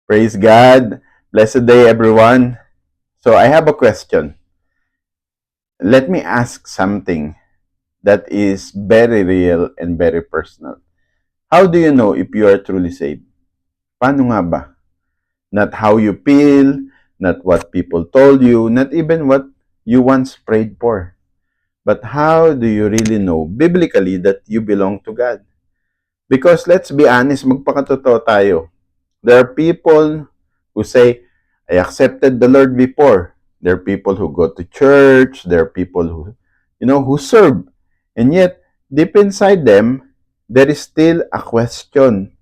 Praise God. Blessed day, everyone. So, I have a question. Let me ask something that is very real and very personal. How do you know if you are truly saved? Paano nga ba? Not how you feel, not what people told you, not even what you once prayed for. But how do you really know biblically that you belong to God? Because let's be honest, magpakatotoo tayo. There are people who say, I accepted the Lord before. There are people who go to church. There are people who serve. And yet, deep inside them, there is still a question.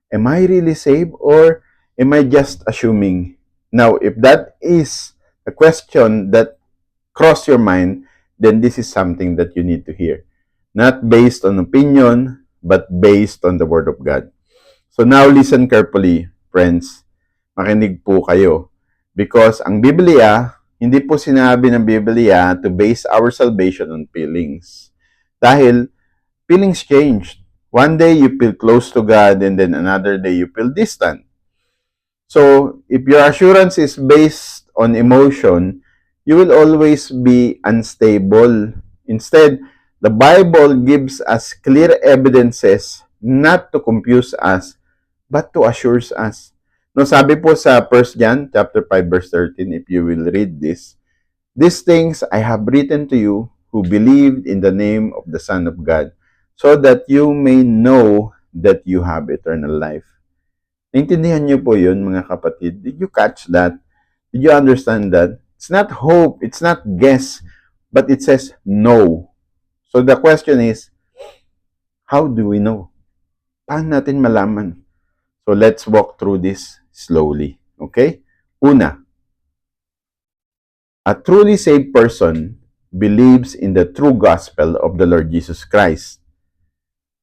Am I really saved or am I just assuming? Now, if that is a question that cross your mind, then this is something that you need to hear. Not based on opinion, but based on the Word of God. So now listen carefully, friends. Makinig po kayo. Because ang Biblia, hindi po sinabi ng Biblia to base our salvation on feelings. Dahil feelings change. One day you feel close to God and then another day you feel distant. So if your assurance is based on emotion, you will always be unstable. Instead, the Bible gives us clear evidences not to confuse us, but to assure us. No, sabi po sa 1 John chapter 5 verse 13, if you will read this, these things I have written to you who believed in the name of the Son of God, so that you may know that you have eternal life. Naintindihan niyo po yun, mga kapatid? Did you catch that? Did you understand that? It's not hope, it's not guess, but it says no. So the question is, how do we know? Paano natin malaman? So let's walk through this slowly. Okay? Una, a truly saved person believes in the true gospel of the Lord Jesus Christ.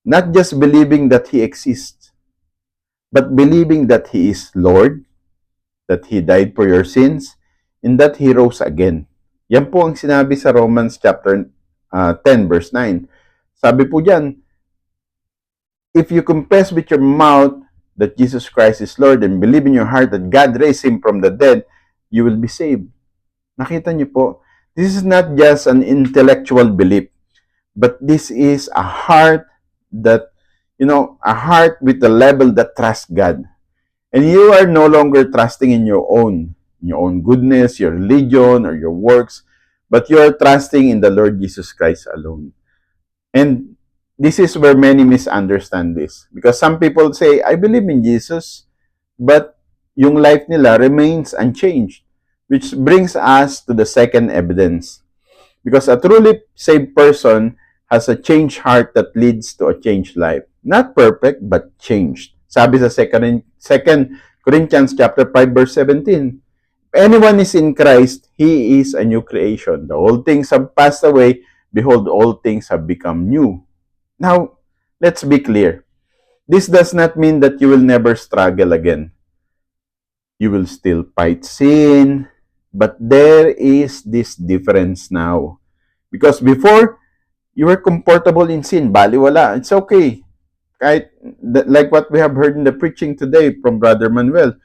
Not just believing that He exists, but believing that He is Lord, that He died for your sins, and that He rose again. Yan po ang sinabi sa Romans chapter 10 verse 9. Sabi po diyan, if you confess with your mouth that Jesus Christ is Lord and believe in your heart that God raised Him from the dead, you will be saved. Nakita niyo po, this is not just an intellectual belief, but this is a heart that, a heart with a level that trusts God. And you are no longer trusting in your own goodness, your religion, or your works, but you are trusting in the Lord Jesus Christ alone. And this is where many misunderstand this. Because some people say, I believe in Jesus, but yung life nila remains unchanged. Which brings us to the second evidence. Because a truly saved person has a changed heart that leads to a changed life. Not perfect, but changed. Sabi sa 2 Corinthians chapter 5 verse 17, if anyone is in Christ, he is a new creation. The old things have passed away. Behold, all things have become new. Now, let's be clear. This does not mean that you will never struggle again. You will still fight sin, but there is this difference now. Because before, you were comfortable in sin. Baliwala. It's okay. Kahit, like what we have heard in the preaching today from Brother Manuel.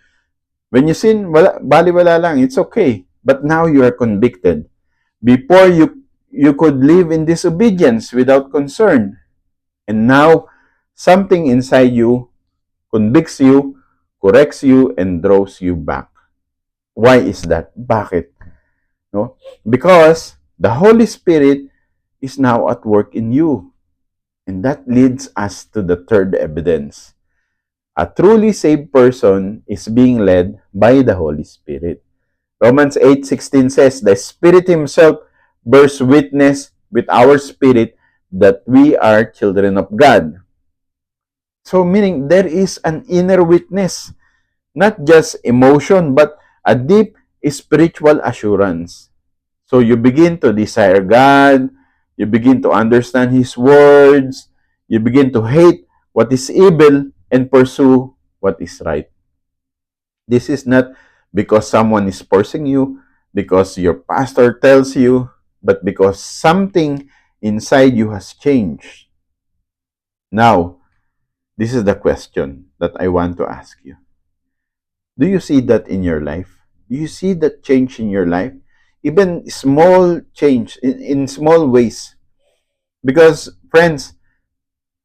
When you sin, baliwala lang. It's okay. But now you are convicted. Before, you could live in disobedience without concern. And now, something inside you convicts you, corrects you, and draws you back. Why is that? Bakit? No? Because the Holy Spirit is now at work in you. And that leads us to the third evidence. A truly saved person is being led by the Holy Spirit. Romans 8:16 says, the Spirit Himself bears witness with our spirit that we are children of God. So meaning there is an inner witness, not just emotion, but a deep spiritual assurance. So you begin to desire God, you begin to understand His words, you begin to hate what is evil and pursue what is right. This is not because someone is forcing you, because your pastor tells you, but because something inside you has changed. Now, this is the question that I want to ask you. Do you see that in your life? Do you see that change in your life? Even small change in small ways. Because, friends,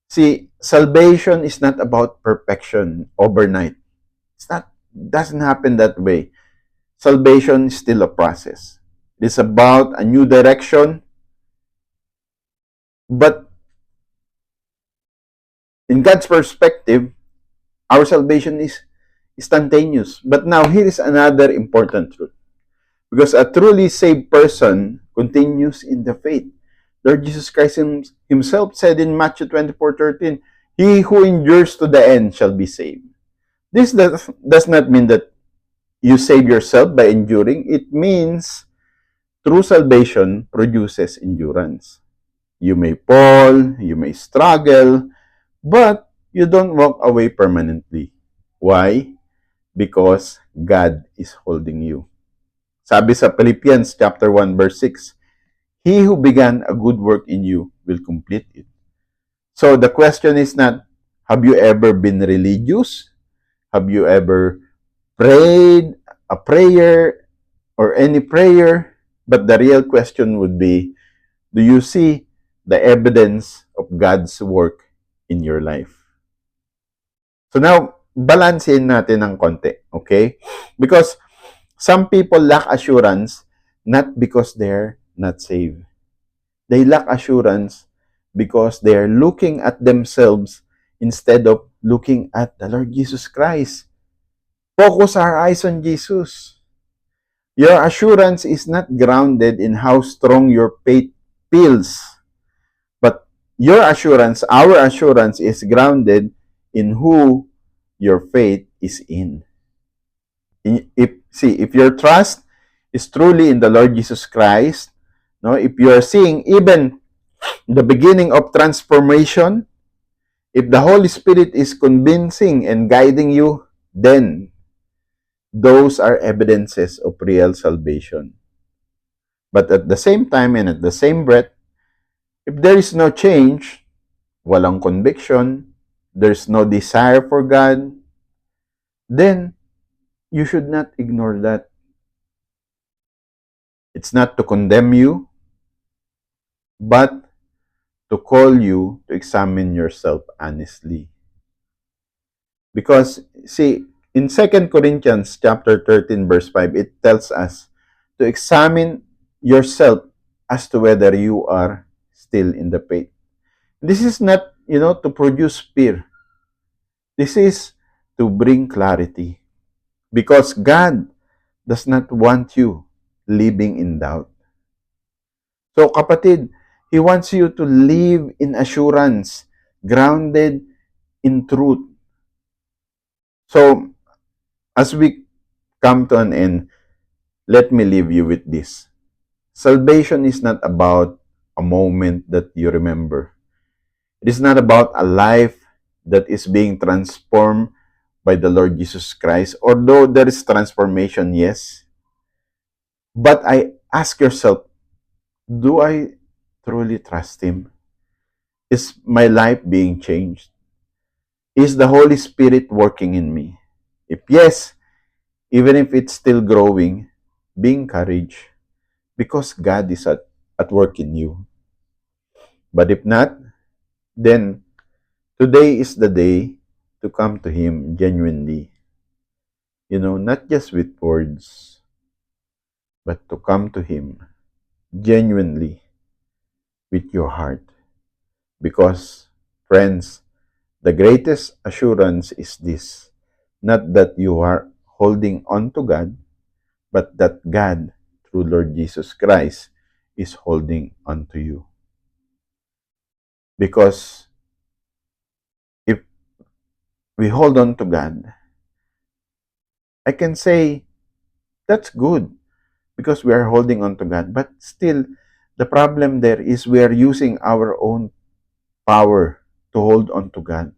see, salvation is not about perfection overnight. It's not, doesn't happen that way. Salvation is still a process. It's about a new direction, but in God's perspective, our salvation is instantaneous. But now, here is another important truth. Because a truly saved person continues in the faith. Lord Jesus Christ himself said in Matthew 24:13, "He who endures to the end shall be saved." This does not mean that you save yourself by enduring. It means true salvation produces endurance. You may fall, you may struggle, but you don't walk away permanently. Why? Because God is holding you. Sabi sa Philippians chapter 1 verse 6, He who began a good work in you will complete it. So the question is not, have you ever been religious? Have you ever prayed a prayer or any prayer? But the real question would be, do you see the evidence of God's work in your life? So now, balansehin natin ng konti, okay? Because some people lack assurance not because they're not saved. They lack assurance because they're looking at themselves instead of looking at the Lord Jesus Christ. Focus our eyes on Jesus. Your assurance is not grounded in how strong your faith feels, but your assurance, our assurance, is grounded in who your faith is in. If your trust is truly in the Lord Jesus Christ, no, if you are seeing even the beginning of transformation, if the Holy Spirit is convincing and guiding you, then those are evidences of real salvation. But at the same time and at the same breath, if there is no change, walang conviction, there's no desire for God, then you should not ignore that. It's not to condemn you, but to call you to examine yourself honestly. Because, see, in 2 Corinthians chapter 13, verse 5, it tells us to examine yourself as to whether you are still in the faith. This is not, to produce fear. This is to bring clarity. Because God does not want you living in doubt. So, kapatid, He wants you to live in assurance, grounded in truth. So, as we come to an end, let me leave you with this. Salvation is not about a moment that you remember. It is not about a life that is being transformed by the Lord Jesus Christ. Although there is transformation, yes. But I ask yourself, do I truly trust Him? Is my life being changed? Is the Holy Spirit working in me? If yes, even if it's still growing, be encouraged because God is at work in you. But if not, then today is the day to come to Him genuinely. Not just with words, but to come to Him genuinely with your heart. Because, friends, the greatest assurance is this, not that you are holding on to God, but that God, through Lord Jesus Christ, is holding on to you. Because if we hold on to God, I can say that's good because we are holding on to God. But still, the problem there is we are using our own power to hold on to God.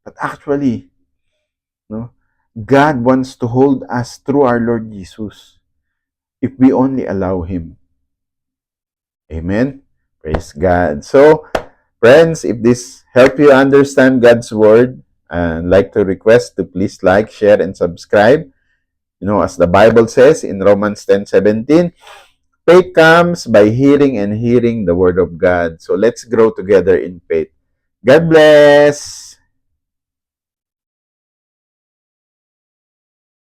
But actually, God wants to hold us through our Lord Jesus if we only allow Him. Amen? Praise God. So, friends, if this helped you understand God's Word, I'd like to request to please like, share, and subscribe As the Bible says in Romans 10:17, faith comes by hearing and hearing the Word of God. So let's grow together in faith. God bless!